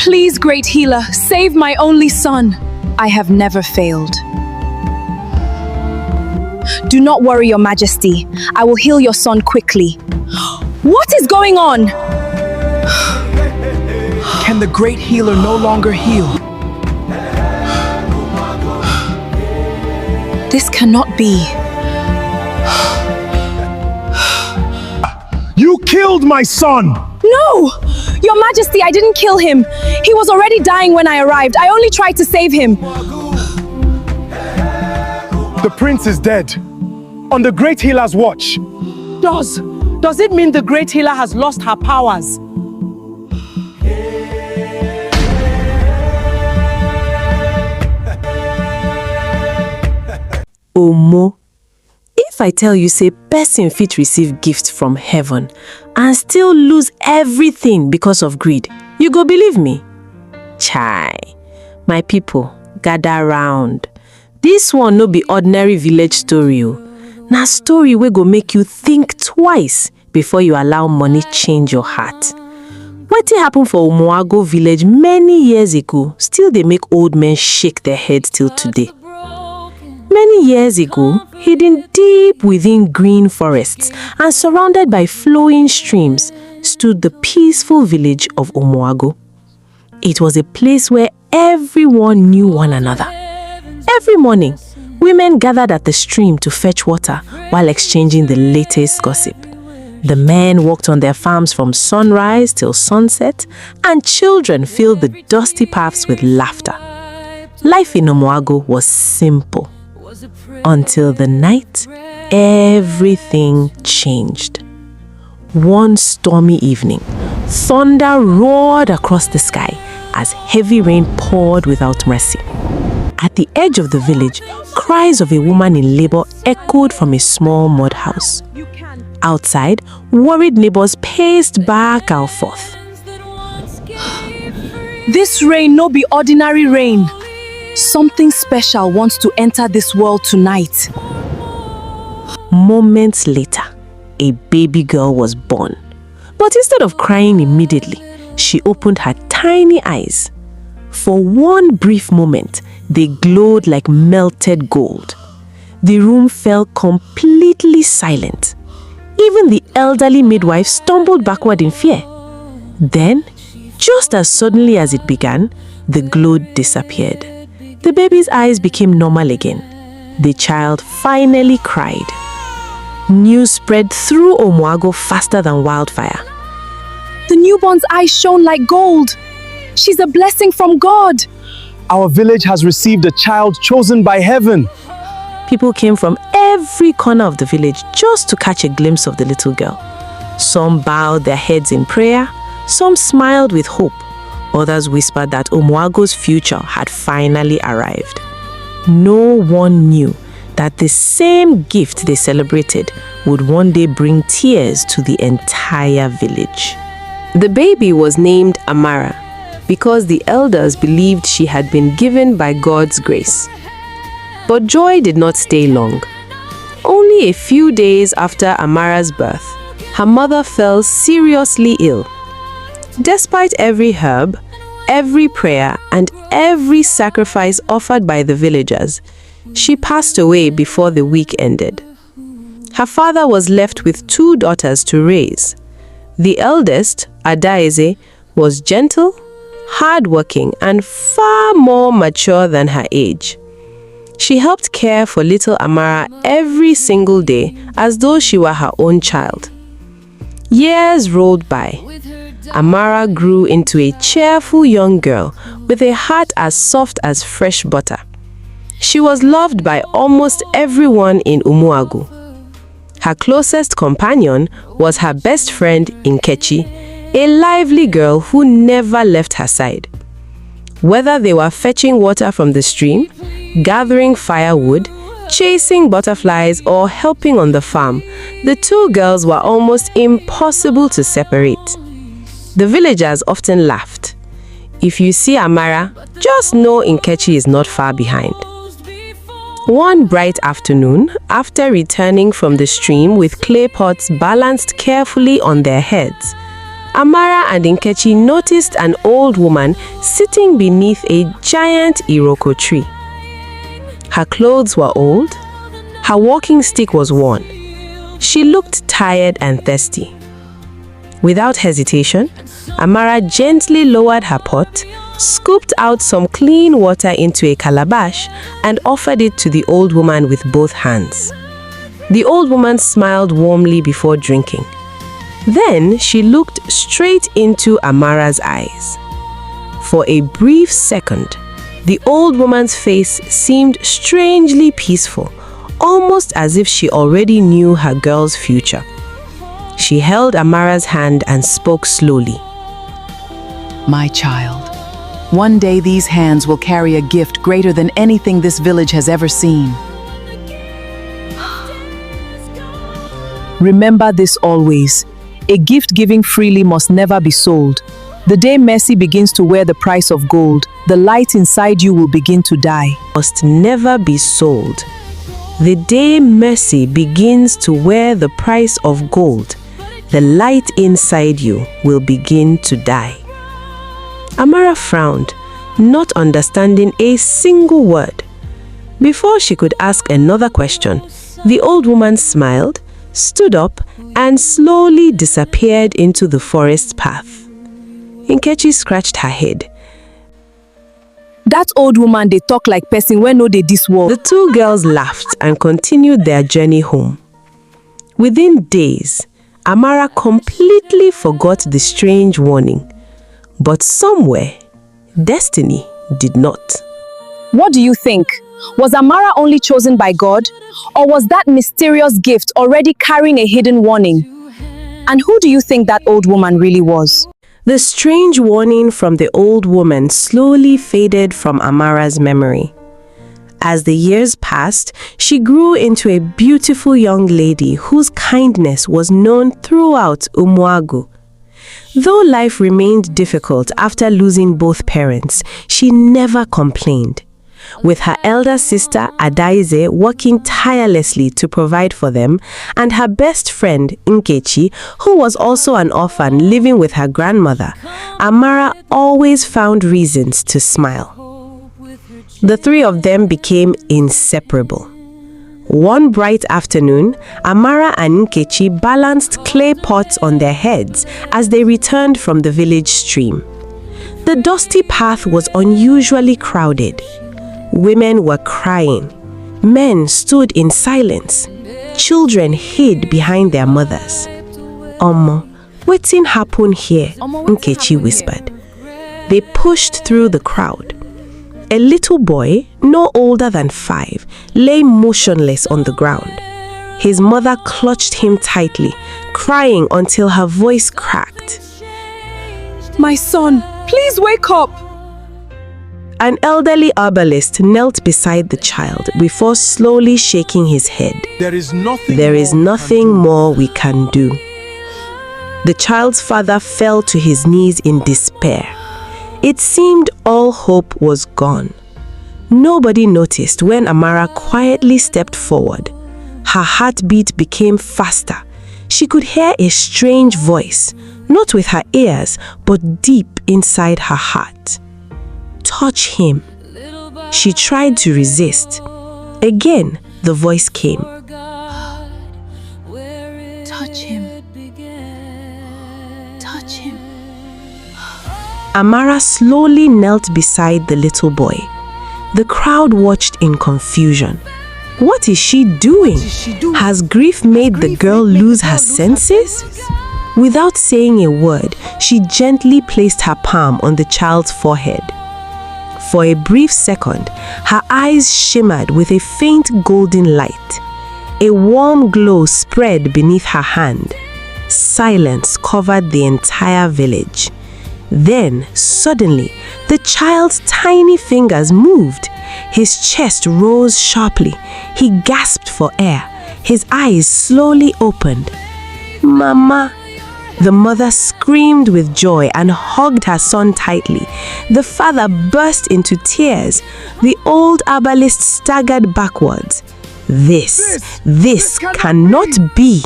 Please, great healer, save my only son. I have never failed. Do not worry, your majesty. I will heal your son quickly. What is going on? Can the great healer no longer heal? This cannot be. You killed my son! No! Your majesty, I didn't kill him. He was already dying when I arrived. I only tried to save him. The prince is dead. On the great healer's watch. Does it mean the great healer has lost her powers? Omo, if I tell you say person fit receive gift from heaven and still lose everything because of greed, you go believe me? Chai, my people, gather round. This one no be ordinary village story o. Na story wey go make you think twice before you allow money change your heart. Wetin happen for Umuago village many years ago still dey make old men shake their heads till today. Many years ago, hidden deep within green forests and surrounded by flowing streams, stood the peaceful village of Umuago. It was a place where everyone knew one another. Every morning, women gathered at the stream to fetch water while exchanging the latest gossip. The men worked on their farms from sunrise till sunset, and children filled the dusty paths with laughter. Life in Umuago was simple. Until the night, everything changed. One stormy evening, thunder roared across the sky as heavy rain poured without mercy. At the edge of the village, cries of a woman in labor echoed from a small mud house. Outside, worried neighbors paced back and forth. This rain no be ordinary rain. Something special wants to enter this world tonight. Moments later, a baby girl was born. But instead of crying immediately, she opened her tiny eyes. For one brief moment, they glowed like melted gold. The room fell completely silent. Even the elderly midwife stumbled backward in fear. Then, just as suddenly as it began, the glow disappeared. The baby's eyes became normal again. The child finally cried. News spread through Umuago faster than wildfire. The newborn's eyes shone like gold. She's a blessing from God. Our village has received a child chosen by heaven. People came from every corner of the village just to catch a glimpse of the little girl. Some bowed their heads in prayer, some smiled with hope. Others whispered that Umuago's future had finally arrived. No one knew that the same gift they celebrated would one day bring tears to the entire village. The baby was named Amara because the elders believed she had been given by God's grace. But joy did not stay long. Only a few days after Amara's birth, her mother fell seriously ill. Despite every herb, every prayer, and every sacrifice offered by the villagers, she passed away before the week ended. Her father was left with 2 daughters to raise. The eldest, Adaeze, was gentle, hardworking, and far more mature than her age. She helped care for little Amara every single day as though she were her own child. Years rolled by. Amara grew into a cheerful young girl with a heart as soft as fresh butter. She was loved by almost everyone in Umuago. Her closest companion was her best friend Nkechi, a lively girl who never left her side. Whether they were fetching water from the stream, gathering firewood, chasing butterflies, or helping on the farm, the 2 girls were almost impossible to separate. The villagers often laughed. If you see Amara, just know Nkechi is not far behind. One bright afternoon, after returning from the stream with clay pots balanced carefully on their heads, Amara and Nkechi noticed an old woman sitting beneath a giant iroko tree. Her clothes were old. Her walking stick was worn. She looked tired and thirsty. Without hesitation, Amara gently lowered her pot, scooped out some clean water into a calabash, and offered it to the old woman with both hands. The old woman smiled warmly before drinking. Then she looked straight into Amara's eyes. For a brief second, the old woman's face seemed strangely peaceful, almost as if she already knew her girl's future. She held Amara's hand and spoke slowly. My child, one day these hands will carry a gift greater than anything this village has ever seen. Remember this always. A gift given freely must never be sold. The day mercy begins to wear the price of gold, the light inside you will begin to die. Must never be sold. The day mercy begins to wear the price of gold, the light inside you will begin to die. Amara frowned, not understanding a single word. Before she could ask another question, the old woman smiled, stood up, and slowly disappeared into the forest path. Nkechi scratched her head. That old woman they talk like person when no dey this world. The two girls laughed and continued their journey home. Within days, Amara completely forgot the strange warning. But somewhere, destiny did not. What do you think? Was Amara only chosen by God? Or was that mysterious gift already carrying a hidden warning? And who do you think that old woman really was? The strange warning from the old woman slowly faded from Amara's memory. As the years passed, she grew into a beautiful young lady whose kindness was known throughout Umuagu. Though life remained difficult after losing both parents, she never complained. With her elder sister Adaize working tirelessly to provide for them, and her best friend Nkechi, who was also an orphan living with her grandmother, Amara always found reasons to smile. The three of them became inseparable. One bright afternoon, Amara and Nkechi balanced clay pots on their heads as they returned from the village stream. The dusty path was unusually crowded. Women were crying. Men stood in silence. Children hid behind their mothers. Omo, wetin happen here? Nkechi whispered. They pushed through the crowd. A little boy, no older than 5, lay motionless on the ground. His mother clutched him tightly, crying until her voice cracked. My son, please wake up! An elderly herbalist knelt beside the child before slowly shaking his head. There is nothing more we can do. The child's father fell to his knees in despair. It seemed all hope was gone. Nobody noticed when Amara quietly stepped forward. Her heartbeat became faster. She could hear a strange voice, not with her ears, but deep inside her heart. Touch him. She tried to resist. Again, the voice came. Touch him. Touch him. Amara slowly knelt beside the little boy. The crowd watched in confusion. What is she doing? Has grief made the girl lose her senses? Without saying a word, she gently placed her palm on the child's forehead. For a brief second, her eyes shimmered with a faint golden light. A warm glow spread beneath her hand. Silence covered the entire village. Then, suddenly, the child's tiny fingers moved. His chest rose sharply. He gasped for air. His eyes slowly opened. Mama! The mother screamed with joy and hugged her son tightly. The father burst into tears. The old herbalist staggered backwards. This cannot be.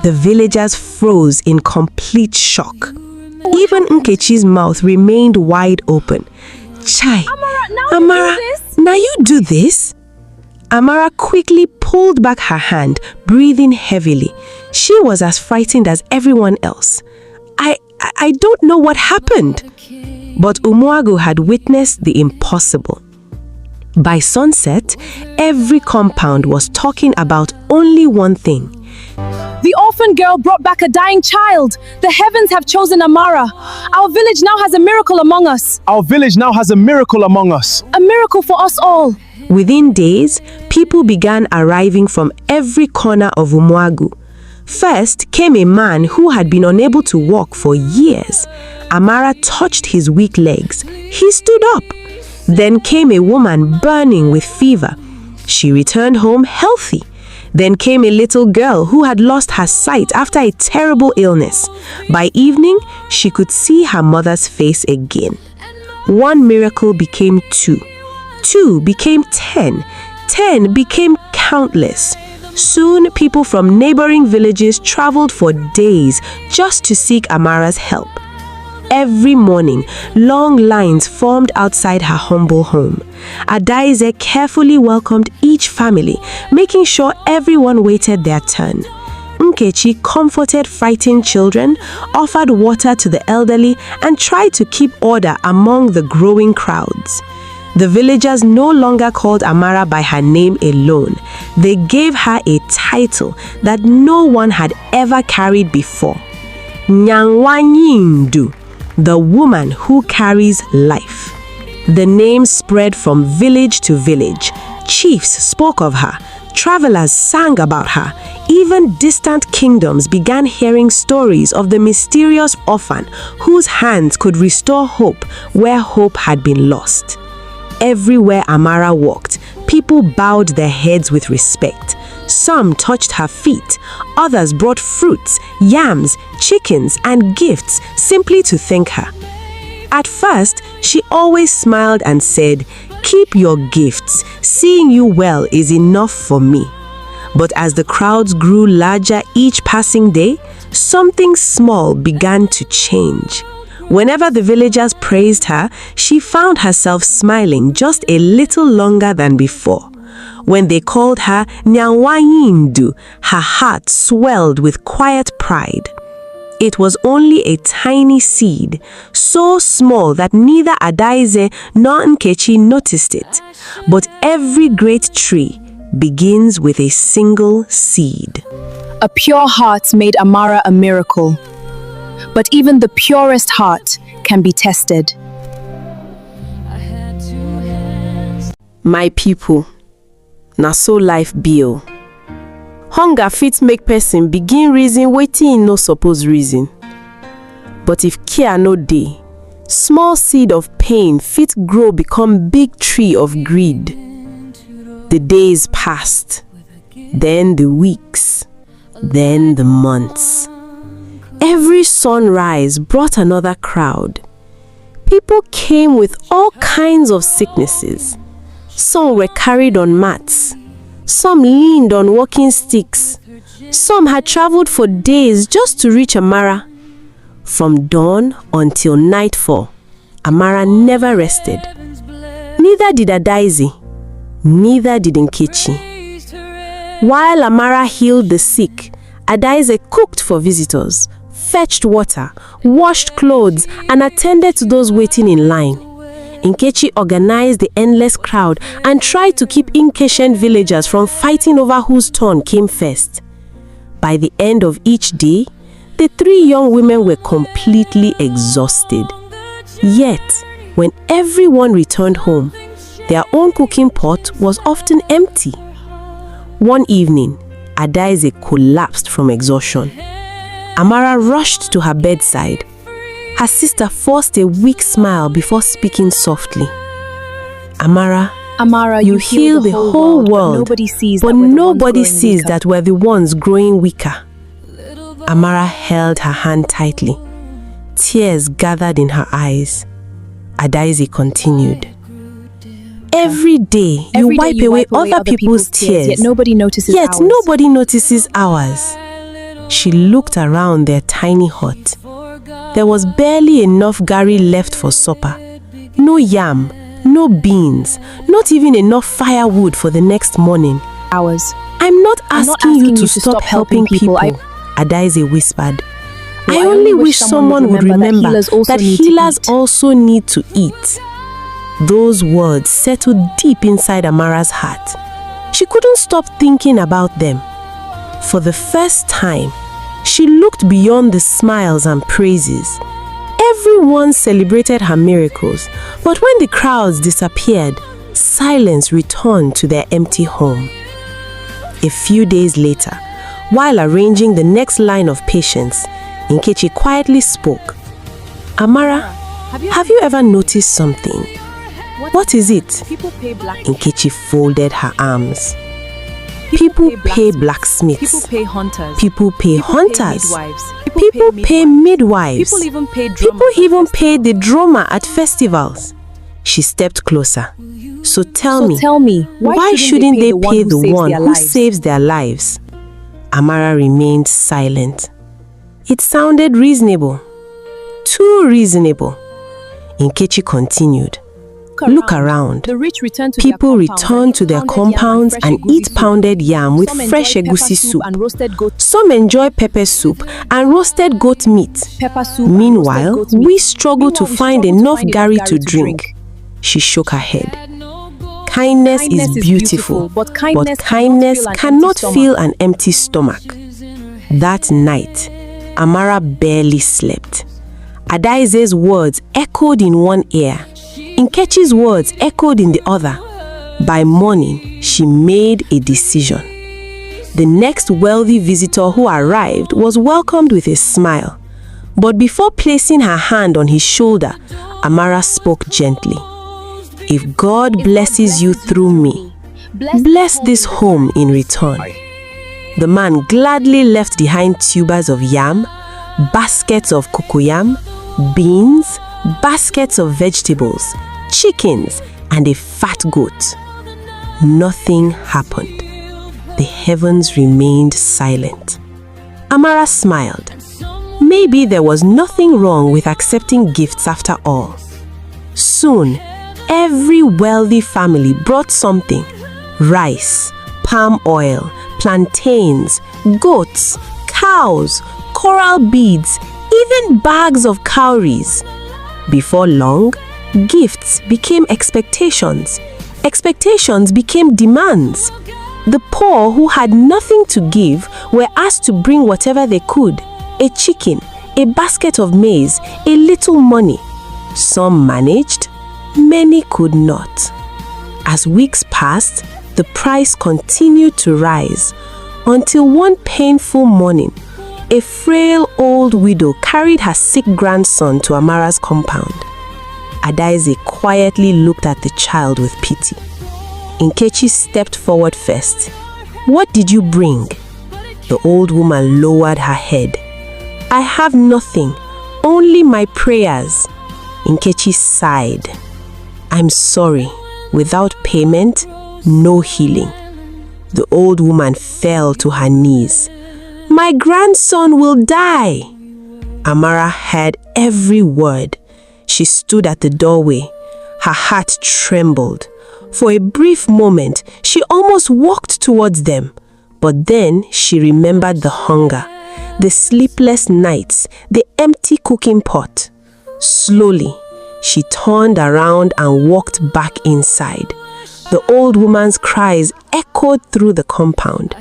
The villagers froze in complete shock. Even Nkechi's mouth remained wide open. Chai, Amara, now you do this? Amara quickly pulled back her hand, breathing heavily. She was as frightened as everyone else. I don't know what happened. But Umuagu had witnessed the impossible. By sunset, every compound was talking about only one thing. The orphan girl brought back a dying child. The heavens have chosen Amara. Our village now has a miracle among us. Our village now has a miracle among us. A miracle for us all. Within days, people began arriving from every corner of Umuagu. First came a man who had been unable to walk for years. Amara touched his weak legs. He stood up. Then came a woman burning with fever. She returned home healthy. Then came a little girl who had lost her sight after a terrible illness. By evening, she could see her mother's face again. One miracle became 2. 2 became 10. 10 became countless. Soon, people from neighboring villages traveled for days just to seek Amara's help. Every morning, long lines formed outside her humble home. Adaize carefully welcomed each family, making sure everyone waited their turn. Nkechi comforted frightened children, offered water to the elderly, and tried to keep order among the growing crowds. The villagers no longer called Amara by her name alone. They gave her a title that no one had ever carried before. Nyangwanyindu, the woman who carries life. The name spread from village to village. Chiefs spoke of her. Travelers sang about her. Even distant kingdoms began hearing stories of the mysterious orphan whose hands could restore hope where hope had been lost. Everywhere Amara walked, people bowed their heads with respect. Some touched her feet, others brought fruits, yams, chickens, and gifts simply to thank her. At first, she always smiled and said, "Keep your gifts, seeing you well is enough for me." But as the crowds grew larger each passing day, something small began to change. Whenever the villagers praised her, she found herself smiling just a little longer than before. When they called her Nyangwanyindu, her heart swelled with quiet pride. It was only a tiny seed, so small that neither Adaize nor Nkechi noticed it. But every great tree begins with a single seed. A pure heart made Amara a miracle. But even the purest heart can be tested. My people, na so life be o. Hunger fit make person begin reason wetin e no suppose reason. But if care no dey, small seed of pain fit grow become big tree of greed. The days passed, then the weeks, then the months. Every sunrise brought another crowd. People came with all kinds of sicknesses. Some were carried on mats. Some leaned on walking sticks. Some had traveled for days just to reach Amara. From dawn until nightfall, Amara never rested. Neither did Adaize. Neither did Nkechi. While Amara healed the sick, Adaize cooked for visitors, fetched water, washed clothes, and attended to those waiting in line. Nkechi organized the endless crowd and tried to keep impatient villagers from fighting over whose turn came first. By the end of each day, the 3 young women were completely exhausted. Yet, when everyone returned home, their own cooking pot was often empty. One evening, Adaize collapsed from exhaustion. Amara rushed to her bedside. Her sister forced a weak smile before speaking softly. Amara, you heal the whole world, but nobody sees that we're the ones growing weaker. Amara held her hand tightly. Tears gathered in her eyes. Adaize continued. Every day, you Every day wipe away other people's tears, yet nobody notices yet ours. nobody notices ours. She looked around their tiny hut. There was barely enough gari left for supper. No yam, no beans, not even enough firewood for the next morning. Ours. I'm not asking you to stop helping people, Adaize whispered. I only wish someone would remember that healers also need to eat. Those words settled deep inside Amara's heart. She couldn't stop thinking about them. For the first time, she looked beyond the smiles and praises. Everyone celebrated her miracles, but when the crowds disappeared, silence returned to their empty home. A few days later, while arranging the next line of patients, Nkechi quietly spoke. Amara, have you ever noticed something? What is it? Nkechi folded her arms. People pay blacksmiths. People pay hunters. People pay hunters. People People pay midwives. People even pay People even pay the drummer at festivals. She stepped closer. So tell me, why shouldn't they pay the one who saves their lives? Amara remained silent. It sounded reasonable. Too reasonable. Nkechi continued. Look around. The rich return to People their return to their compounds and eat pounded yam with fresh egusi soup. and roasted goat. Some enjoy pepper soup and roasted goat meat. Pepper soup. and Meanwhile, roasted goat meat. we struggle to Meanwhile, find we struggle enough gari to drink. She shook her head. Kindness is beautiful, but kindness cannot fill an empty stomach. That night, Amara barely slept. Adaize's words echoed in one ear. Nkechi's words echoed in the other. By morning, she made a decision. The next wealthy visitor who arrived was welcomed with a smile. But before placing her hand on his shoulder, Amara spoke gently. If God blesses you through me, bless this home in return. The man gladly left behind tubers of yam, baskets of cocoyam, beans, baskets of vegetables, chickens, and a fat goat. Nothing happened. The heavens remained silent. Amara smiled. Maybe there was nothing wrong with accepting gifts after all. Soon, every wealthy family brought something: rice, palm oil, plantains, goats, cows, coral beads, even bags of cowries. Before long, gifts became expectations. Expectations became demands. The poor who had nothing to give were asked to bring whatever they could: a chicken, a basket of maize, a little money. Some managed, many could not. As weeks passed, the price continued to rise until one painful morning, a frail old widow carried her sick grandson to Amara's compound. Adaize quietly looked at the child with pity. Nkechi stepped forward first. What did you bring? The old woman lowered her head. I have nothing, only my prayers. Nkechi sighed. I'm sorry, without payment, no healing. The old woman fell to her knees. My grandson will die. Amara heard every word. She stood at the doorway. Her heart trembled. For a brief moment, she almost walked towards them. But then she remembered the hunger, the sleepless nights, the empty cooking pot. Slowly, she turned around and walked back inside. The old woman's cries echoed through the compound.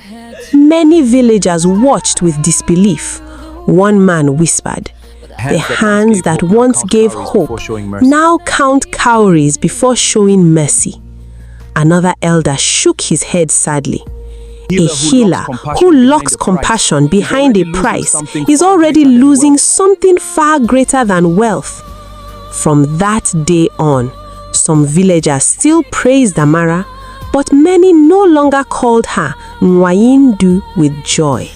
Many villagers watched with disbelief. One man whispered, "The hands that once gave hope now count cowries before showing mercy." Another elder shook his head sadly. A healer who locks compassion behind a price is already losing something far greater than wealth. From that day on, some villagers still praised Amara, but many no longer called her Nwayindu with joy.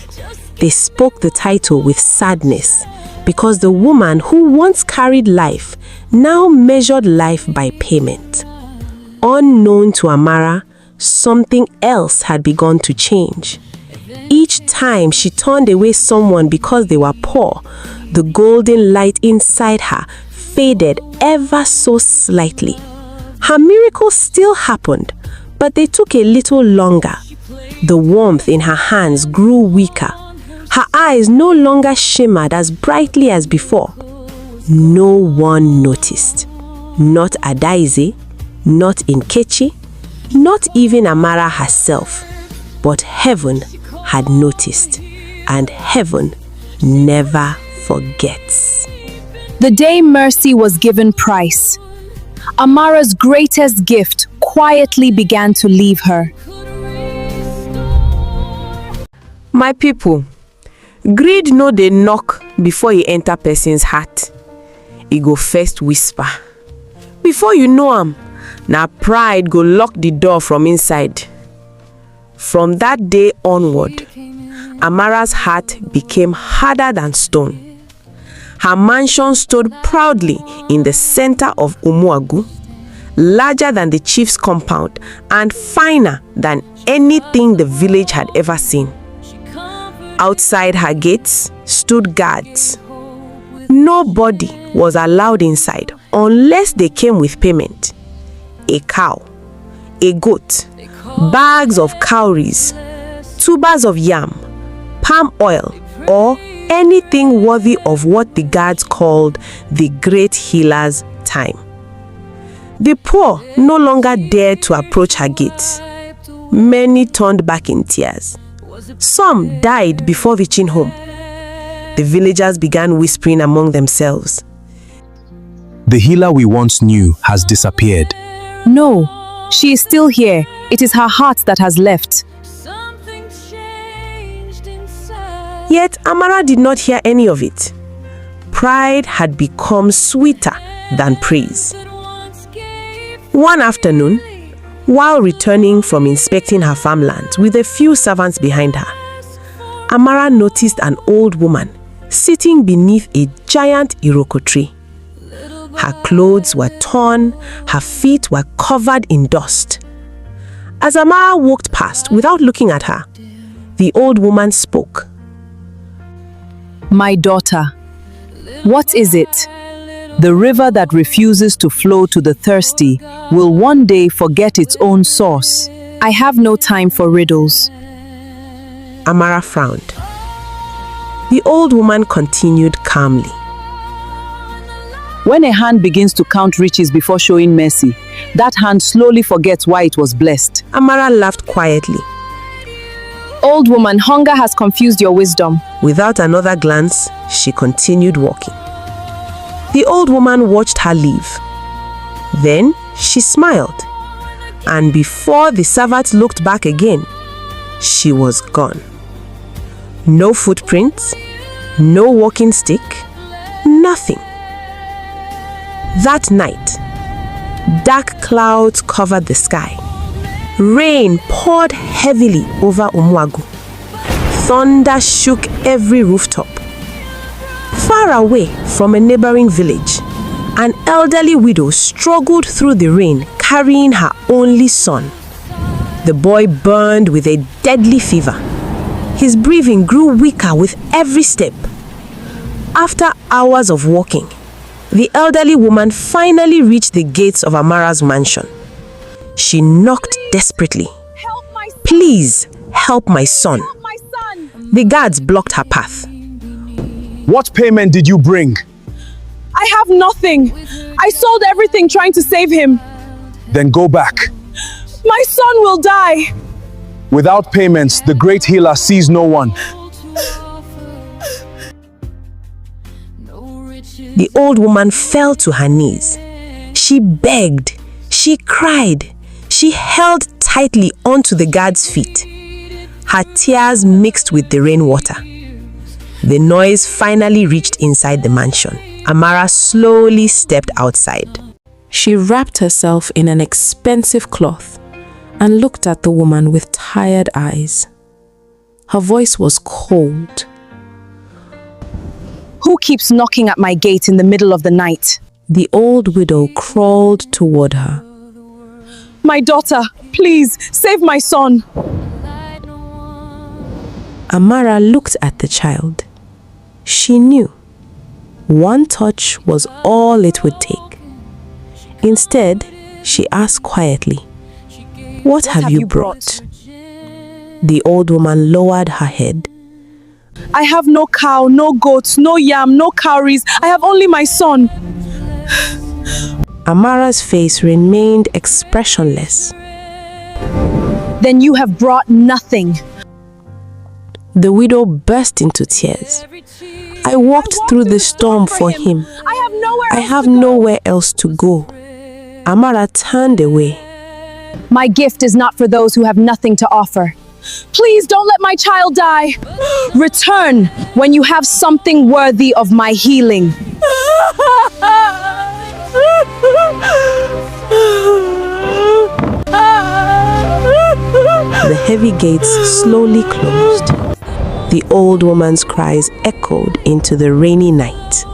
They spoke the title with sadness, because the woman who once carried life now measured life by payment. unknown to Amara, something else had begun to change. Each time she turned away someone because they were poor, the golden light inside her faded ever so slightly. Her miracles still happened, but they took a little longer. The warmth in her hands grew weaker. Her eyes no longer shimmered as brightly as before. No one noticed. Not Adaeze, not Nkechi, not even Amara herself. But heaven had noticed, and heaven never forgets. The day Mercy was given price, Amara's greatest gift quietly began to leave her. My people, greed no dey knock before e enter person's heart. E go first whisper. Before you know am, na pride go lock the door from inside. From that day onward, Amara's heart became harder than stone. Her mansion stood proudly in the center of Umuagu, larger than the chief's compound and finer than anything the village had ever seen. Outside her gates stood guards. Nobody was allowed inside unless they came with payment. A cow, a goat, bags of cowries, tubers of yam, palm oil, or anything worthy of what the guards called the great healer's time. The poor no longer dared to approach her gates. Many turned back in tears. Some died before reaching home. The villagers began whispering among themselves. The healer we once knew has disappeared. No, she is still here. It is her heart that has left. Yet Amara did not hear any of it. Pride had become sweeter than praise. One afternoon, while returning from inspecting her farmlands with a few servants behind her, Amara noticed an old woman sitting beneath a giant iroko tree. Her clothes were torn, her feet were covered in dust. As Amara walked past without looking at her, the old woman spoke. My daughter, what is it? The river that refuses to flow to the thirsty will one day forget its own source. I have no time for riddles. Amara frowned. The old woman continued calmly. When a hand begins to count riches before showing mercy, that hand slowly forgets why it was blessed. Amara laughed quietly. Old woman, hunger has confused your wisdom. Without another glance, she continued walking. The old woman watched her leave. Then she smiled, and before the servant looked back again, she was gone. No footprints, no walking stick, nothing. That night, dark clouds covered the sky. Rain poured heavily over Umuagu. Thunder shook every rooftop. Far away from a neighboring village, an elderly widow struggled through the rain carrying her only son. The boy burned with a deadly fever. His breathing grew weaker with every step. After hours of walking, the elderly woman finally reached the gates of Amara's mansion. She knocked desperately. Please help my son. The guards blocked her path. What payment did you bring? I have nothing. I sold everything trying to save him. Then go back. My son will die. Without payments, the great healer sees no one. The old woman fell to her knees. She begged, she cried, she held tightly onto the guard's feet. Her tears mixed with the rainwater. The noise finally reached inside the mansion. Amara slowly stepped outside. She wrapped herself in an expensive cloth and looked at the woman with tired eyes. Her voice was cold. Who keeps knocking at my gate in the middle of the night? The old widow crawled toward her. My daughter, please, save my son. Amara looked at the child. She knew one touch was all it would take. Instead, she asked quietly, "What have you brought?" The old woman lowered her head. I have no cow, no goats, no yam, no cowries. I have only my son. Amara's face remained expressionless. Then you have brought nothing. The widow burst into tears. I walked through the storm for him. I have nowhere else to go. Amara turned away. My gift is not for those who have nothing to offer. Please don't let my child die. Return when you have something worthy of my healing. The heavy gates slowly closed. The old woman's cries echoed into the rainy night.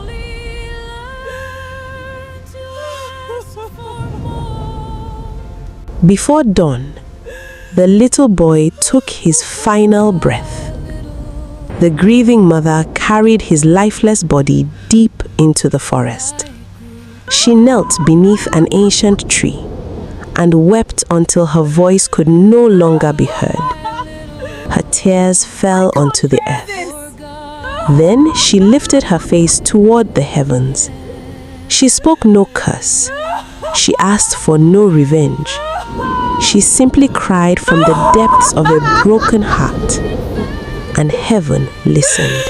Before dawn, the little boy took his final breath. The grieving mother carried his lifeless body deep into the forest. She knelt beneath an ancient tree and wept until her voice could no longer be heard. Her tears fell onto the earth. Then she lifted her face toward the heavens. She spoke no curse. She asked for no revenge. She simply cried from the depths of a broken heart, and heaven listened.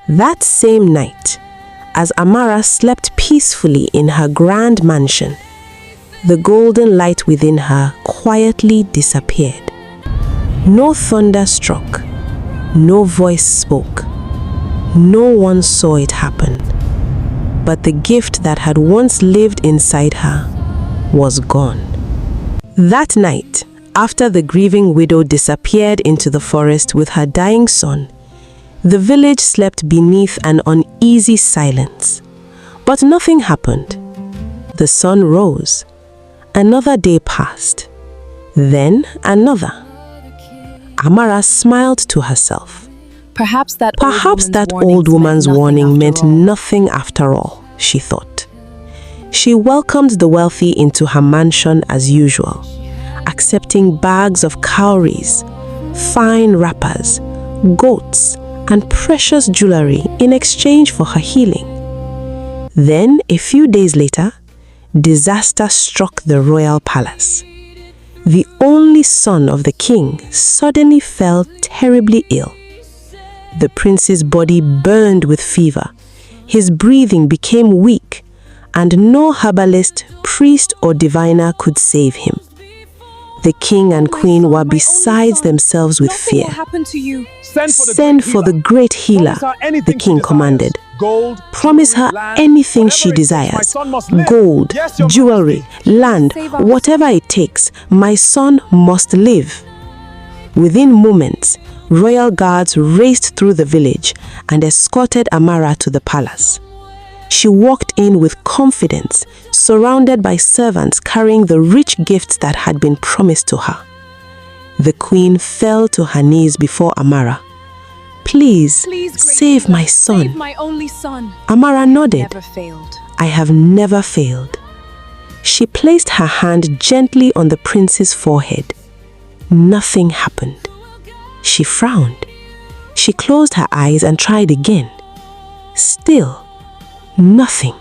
That same night, as Amara slept peacefully in her grand mansion, the golden light within her quietly disappeared. No thunder struck, no voice spoke, no one saw it happen. But the gift that had once lived inside her was gone. That night, after the grieving widow disappeared into the forest with her dying son, the village slept beneath an uneasy silence. But nothing happened. The sun rose. Another day passed. Then another. Amara smiled to herself. Perhaps that old woman's warning meant nothing after all, she thought. She welcomed the wealthy into her mansion as usual, accepting bags of cowries, fine wrappers, goats, and precious jewelry in exchange for her healing. Then, a few days later, disaster struck the royal palace. The only son of the king suddenly fell terribly ill. The prince's body burned with fever, his breathing became weak, and no herbalist, priest, or diviner could save him. The king and queen were beside themselves with fear. Send for the great healer, the king commanded. Promise her anything she desires. Gold, jewelry, land, whatever it takes. My son must live. Within moments, royal guards raced through the village and escorted Amara to the palace. She walked in with confidence, surrounded by servants carrying the rich gifts that had been promised to her. The queen fell to her knees before Amara. Please save my son. Save my only son. Amara nodded. Never failed. I have never failed. She placed her hand gently on the prince's forehead. Nothing happened. She frowned. She closed her eyes and tried again. Still, nothing.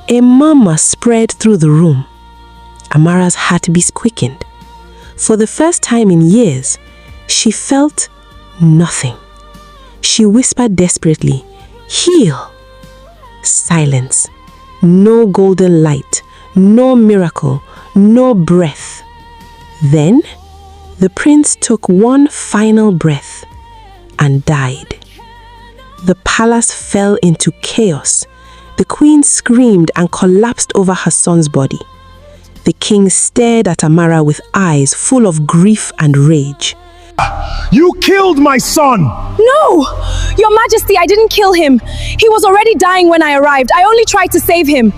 A murmur spread through the room. Amara's heartbeat quickened. For the first time in years, she felt nothing. She whispered desperately, "Heal!" Silence. No golden light, no miracle, no breath. Then, the prince took one final breath and died. The palace fell into chaos. The queen screamed and collapsed over her son's body. The king stared at Amara with eyes full of grief and rage. You killed my son! No! Your Majesty, I didn't kill him. He was already dying when I arrived. I only tried to save him.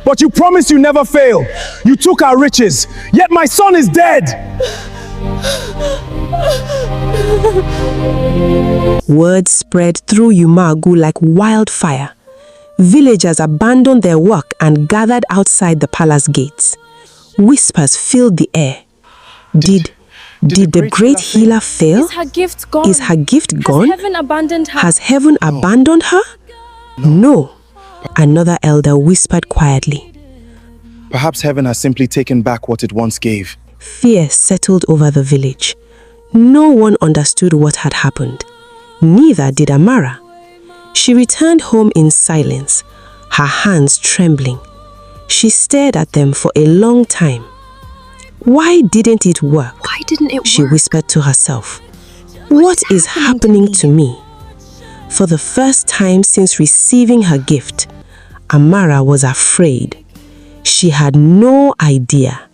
But you promised you never fail. You took our riches, yet my son is dead! Word spread through Yumagu like wildfire. Villagers abandoned their work and gathered outside the palace gates. Whispers filled the air. Did the great healer fail? Is her gift gone? Is her gift gone? Has heaven abandoned her? Has heaven abandoned her? No. Another elder whispered quietly. Perhaps heaven has simply taken back what it once gave. Fear settled over the village. No one understood what had happened. Neither did Amara. She returned home in silence, her hands trembling. She stared at them for a long time. Why didn't it work? Why didn't it work? She whispered to herself. What is happening to me? For the first time since receiving her gift, Amara was afraid. She had no idea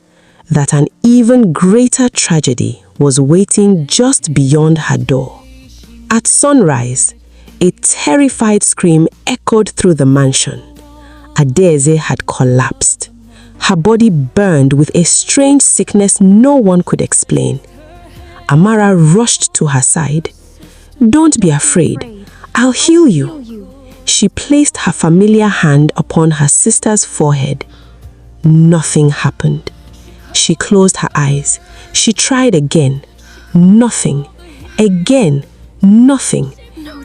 that an even greater tragedy was waiting just beyond her door. At sunrise, a terrified scream echoed through the mansion. Adaeze had collapsed. Her body burned with a strange sickness no one could explain. Amara rushed to her side. Don't be afraid. I'll heal you. She placed her familiar hand upon her sister's forehead. Nothing happened. She closed her eyes. She tried again. Nothing. Again. Nothing.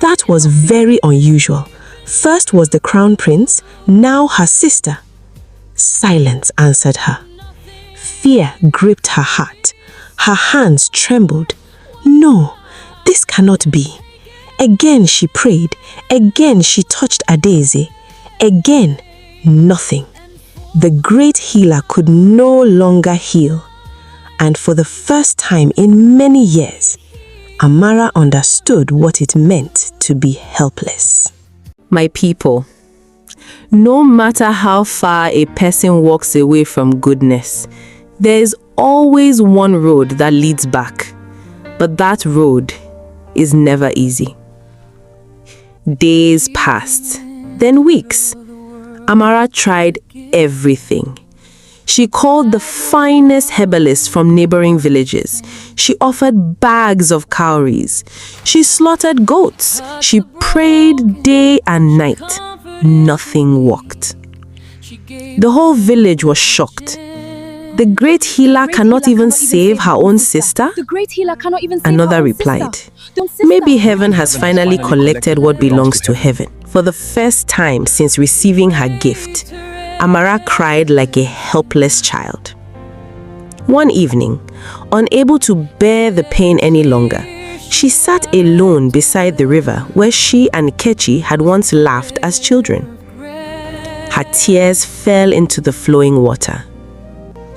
That was very unusual. First was the crown prince, now her sister. Silence answered her. Fear gripped her heart. Her hands trembled. No, this cannot be. Again she prayed. Again she touched Adaeze. Again, nothing. The great healer could no longer heal. And for the first time in many years, Amara understood what it meant to be helpless. My people, no matter how far a person walks away from goodness, there is always one road that leads back. But that road is never easy. Days passed, then weeks. Amara tried everything. She called the finest herbalists from neighboring villages. She offered bags of cowries. She slaughtered goats. She prayed day and night. Nothing worked. The whole village was shocked. The great healer cannot even save her own sister? The great healer cannot even save Another her own replied, sister. Maybe heaven has finally collected what belongs to heaven. For the first time since receiving her gift, Amara cried like a helpless child. One evening, unable to bear the pain any longer, she sat alone beside the river where she and Kechi had once laughed as children. Her tears fell into the flowing water.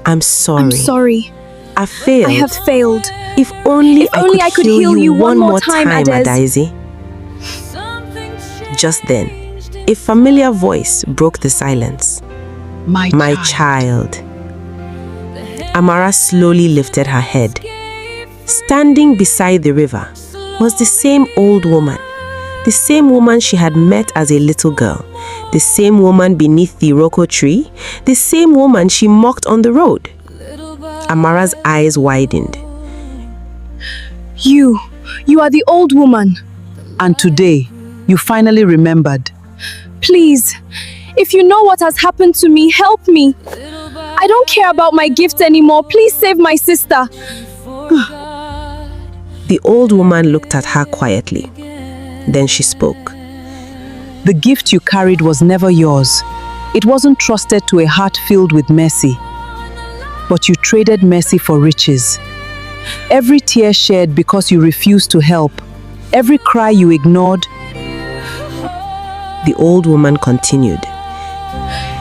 I'm sorry. I failed. I have failed. If only I could heal you one more time, Adaeze. Just then, a familiar voice broke the silence. My child. Amara slowly lifted her head. Standing beside the river was the same old woman. The same woman she had met as a little girl. The same woman beneath the Iroko tree. The same woman she mocked on the road. Amara's eyes widened. You are the old woman. And today, you finally remembered. Please, if you know what has happened to me, help me. I don't care about my gift anymore. Please save my sister. The old woman looked at her quietly. Then she spoke. The gift you carried was never yours. It wasn't trusted to a heart filled with mercy. But you traded mercy for riches. Every tear shed because you refused to help. Every cry you ignored. The old woman continued.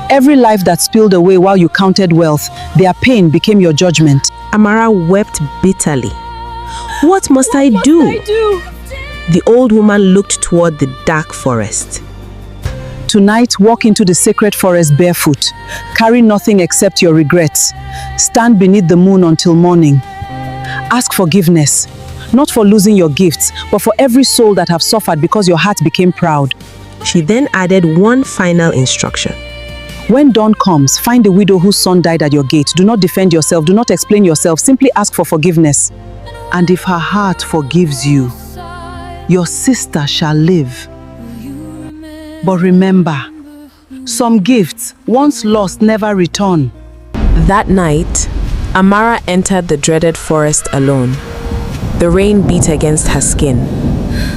Every life that spilled away while you counted wealth, their pain became your judgment. Amara wept bitterly. What must I do? The old woman looked toward the dark forest. Tonight, walk into the sacred forest barefoot. Carry nothing except your regrets. Stand beneath the moon until morning. Ask forgiveness, not for losing your gifts, but for every soul that have suffered because your heart became proud. She then added one final instruction. When dawn comes, find a widow whose son died at your gate. Do not defend yourself, do not explain yourself, simply ask for forgiveness. And if her heart forgives you, your sister shall live. But remember, some gifts, once lost, never return. That night, Amara entered the dreaded forest alone. The rain beat against her skin.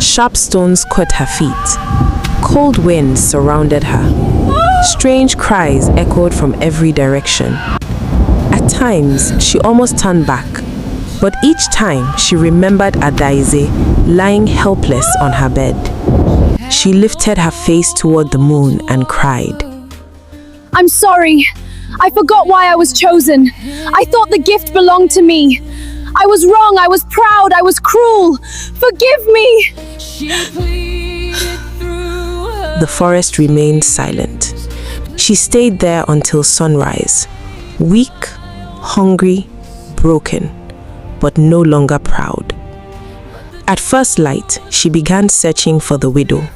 Sharp stones cut her feet. Cold winds surrounded her. Strange cries echoed from every direction. At times, she almost turned back, but each time she remembered Adaize lying helpless on her bed. She lifted her face toward the moon and cried. I'm sorry. I forgot why I was chosen. I thought the gift belonged to me. I was wrong, I was proud, I was cruel. Forgive me. The forest remained silent. She stayed there until sunrise, weak, hungry, broken, but no longer proud. At first light, she began searching for the widow.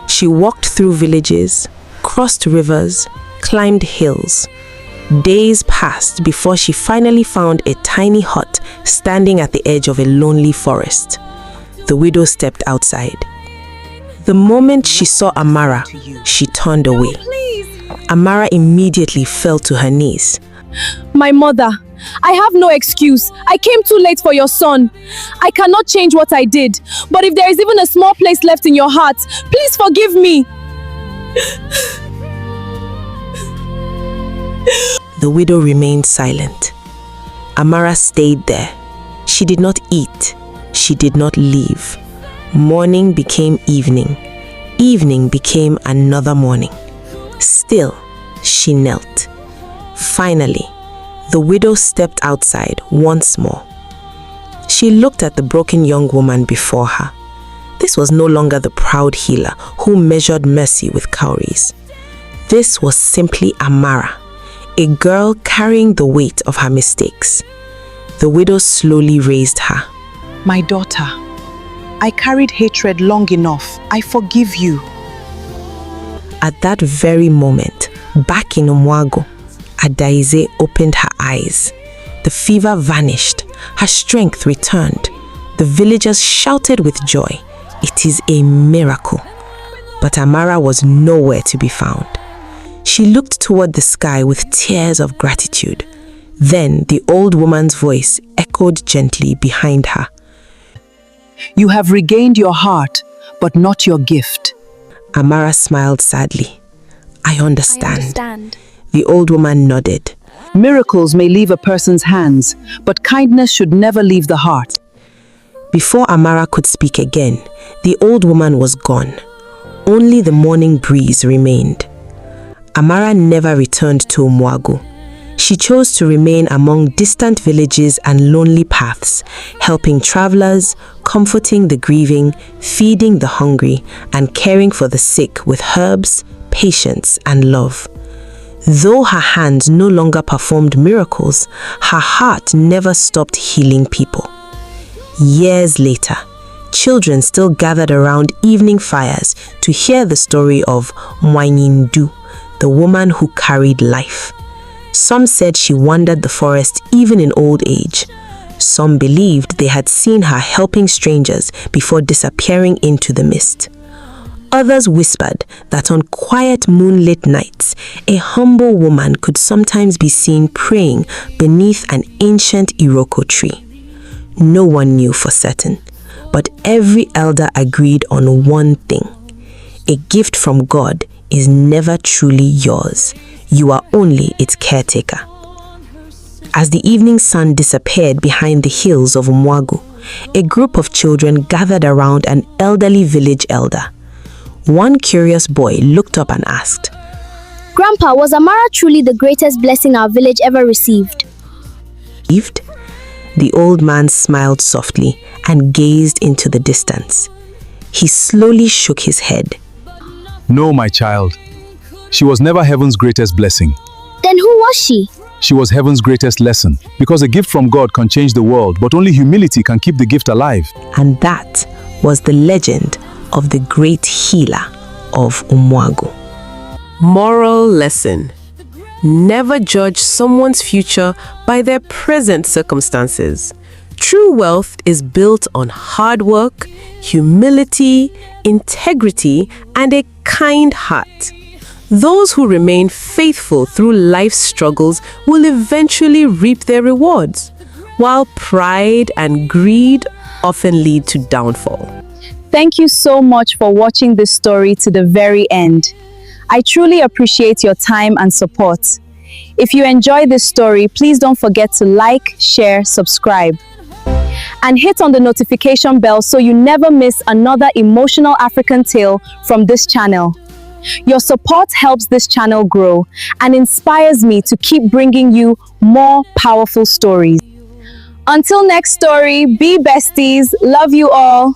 She walked through villages, crossed rivers, climbed hills. Days passed before she finally found a tiny hut standing at the edge of a lonely forest. The widow stepped outside. The moment she saw Amara, she turned away. Amara immediately fell to her knees. My mother, I have no excuse. I came too late for your son. I cannot change what I did. But if there is even a small place left in your heart, please forgive me. The widow remained silent. Amara stayed there. She did not eat. She did not leave. Morning became evening. Evening became another morning. Still, she knelt. Finally, the widow stepped outside once more. She looked at the broken young woman before her. This was no longer the proud healer who measured mercy with cowries. This was simply Amara, a girl carrying the weight of her mistakes. The widow slowly raised her. My daughter, I carried hatred long enough. I forgive you. At that very moment, back in Umwago, Adaize opened her eyes. The fever vanished. Her strength returned. The villagers shouted with joy. It is a miracle. But Amara was nowhere to be found. She looked toward the sky with tears of gratitude. Then the old woman's voice echoed gently behind her. You have regained your heart, but not your gift. Amara smiled sadly. I understand. The old woman nodded. Miracles may leave a person's hands, but kindness should never leave the heart. Before Amara could speak again, the old woman was gone. Only the morning breeze remained. Amara never returned to Umwago. She chose to remain among distant villages and lonely paths, helping travelers, comforting the grieving, feeding the hungry, and caring for the sick with herbs, patience, and love. Though her hands no longer performed miracles, her heart never stopped healing people. Years later, children still gathered around evening fires to hear the story of Mwanyindu, the woman who carried life. Some said she wandered the forest even in old age. Some believed they had seen her helping strangers before disappearing into the mist. Others whispered that on quiet moonlit nights, a humble woman could sometimes be seen praying beneath an ancient Iroko tree. No one knew for certain, but every elder agreed on one thing. A gift from God is never truly yours. You are only its caretaker. As the evening sun disappeared behind the hills of Umwago, a group of children gathered around an elderly village elder. One curious boy looked up and asked, Grandpa, was Amara truly the greatest blessing our village ever received? The old man smiled softly and gazed into the distance. He slowly shook his head. No, my child. She was never heaven's greatest blessing. Then who was she? She was heaven's greatest lesson. Because a gift from God can change the world, but only humility can keep the gift alive. And that was the legend of the great healer of Umuagu. Moral lesson: never judge someone's future by their present circumstances. True wealth is built on hard work, humility, integrity, and a kind heart. Those who remain faithful through life's struggles will eventually reap their rewards, while pride and greed often lead to downfall. Thank you so much for watching this story to the very end. I truly appreciate your time and support. If you enjoy this story, please don't forget to like, share, subscribe, and hit on the notification bell so you never miss another emotional African tale from this channel. Your support helps this channel grow and inspires me to keep bringing you more powerful stories. Until next story, be besties. Love you all.